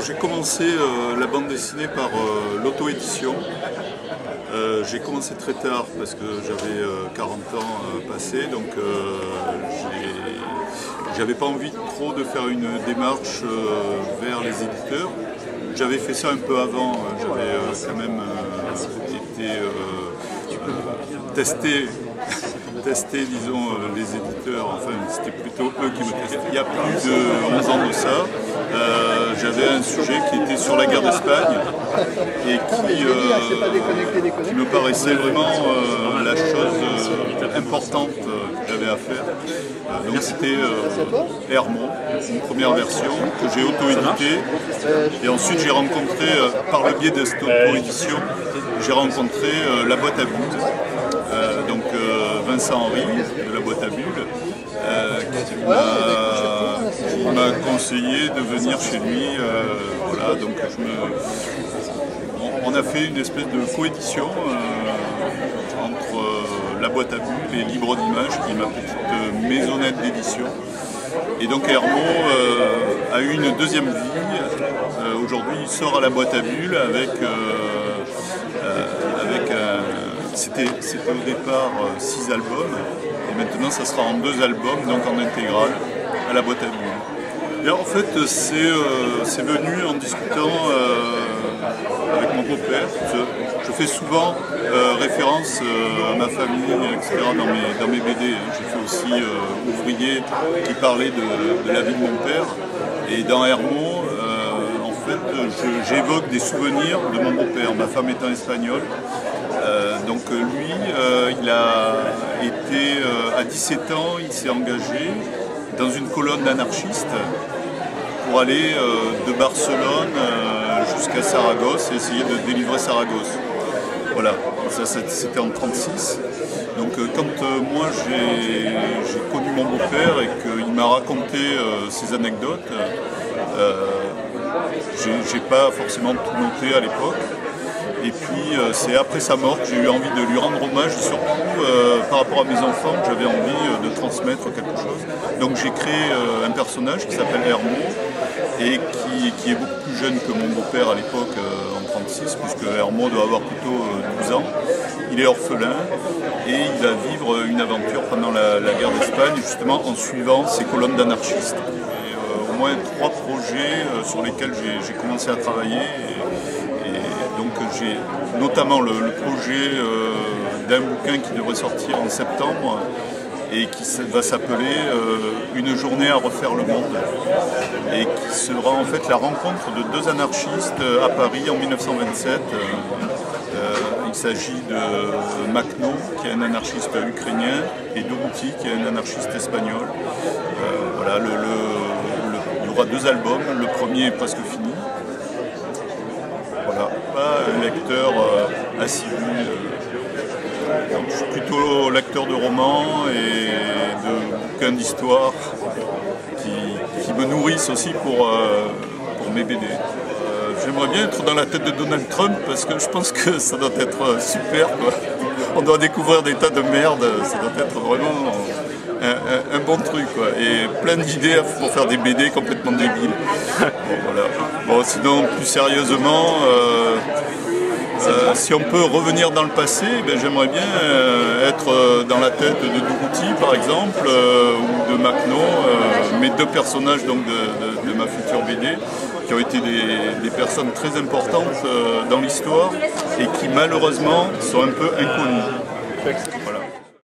j'ai commencé la bande dessinée par l'auto-édition. J'ai commencé très tard parce que j'avais 40 ans passés, donc j'avais pas envie trop de faire une démarche vers les éditeurs. J'avais fait ça un peu avant, j'avais quand même été tester, disons, les éditeurs, enfin c'était plutôt eux qui me testaient. Il y a plus de 11 ans de ça, j'avais un sujet qui était sur la guerre d'Espagne et qui me paraissait vraiment la chose importante que j'avais à faire. Donc c'était Hermon, une première version que j'ai auto-éditée, et ensuite j'ai rencontré, par le biais de cette auto-édition, j'ai rencontré la boîte à bulles. Donc Vincent Henry de la boîte à bulles qui m'a conseillé de venir chez lui. Voilà, donc on a fait une espèce de coédition entre la boîte à bulles et Libre d'Images, qui est ma petite maisonnette d'édition. Et donc Hermon a eu une deuxième vie. Aujourd'hui il sort à la boîte à bulles avec c'était au départ 6 albums, et maintenant ça sera en 2 albums, donc en intégrale, à la boîte à bulles. Et en fait, c'est venu en discutant avec mon beau-père. Je fais souvent référence à ma famille, etc. dans mes BD. J'ai fait aussi Ouvrier, qui parlait de la vie de mon père. Et dans Hermon, en fait, j'évoque des souvenirs de mon beau-père, ma femme étant espagnole. Donc lui, il a été, à 17 ans, il s'est engagé dans une colonne d'anarchistes pour aller de Barcelone jusqu'à Saragosse et essayer de délivrer Saragosse. Voilà, ça c'était en 1936. Donc quand moi j'ai connu mon beau-père et qu'il m'a raconté ces anecdotes, j'ai pas forcément tout noté à l'époque. Et puis c'est après sa mort que j'ai eu envie de lui rendre hommage, surtout par rapport à mes enfants, que j'avais envie de transmettre quelque chose. Donc j'ai créé un personnage qui s'appelle Hermon et qui est beaucoup plus jeune que mon beau-père à l'époque en 1936, puisque Hermon doit avoir plutôt 12 ans. Il est orphelin et il va vivre une aventure pendant la guerre d'Espagne, justement en suivant ces colonnes d'anarchistes. Au moins 3 projets sur lesquels j'ai commencé à travailler. Donc j'ai notamment le projet d'un bouquin qui devrait sortir en septembre et qui va s'appeler Une journée à refaire le monde, et qui sera en fait la rencontre de 2 anarchistes à Paris en 1927. Il s'agit de Makhno, qui est un anarchiste ukrainien, et Dorouti, qui est un anarchiste espagnol. Voilà, il y aura 2 albums, le premier est presque fini. Voilà, pas un lecteur assidu. Je suis plutôt lecteur de romans et de bouquins d'histoire qui me nourrissent aussi pour mes BD. J'aimerais bien être dans la tête de Donald Trump parce que je pense que ça doit être super, quoi. On doit découvrir des tas de merde, ça doit être vraiment un bon truc, quoi. Et plein d'idées pour faire des BD complètement débiles. Bon, voilà. Bon, sinon, plus sérieusement, si on peut revenir dans le passé, ben, j'aimerais bien être dans la tête de Dorouti, par exemple, ou de Makhno, mes 2 personnages donc, de ma future BD, qui ont été des personnes très importantes dans l'histoire et qui malheureusement sont un peu inconnues. Voilà.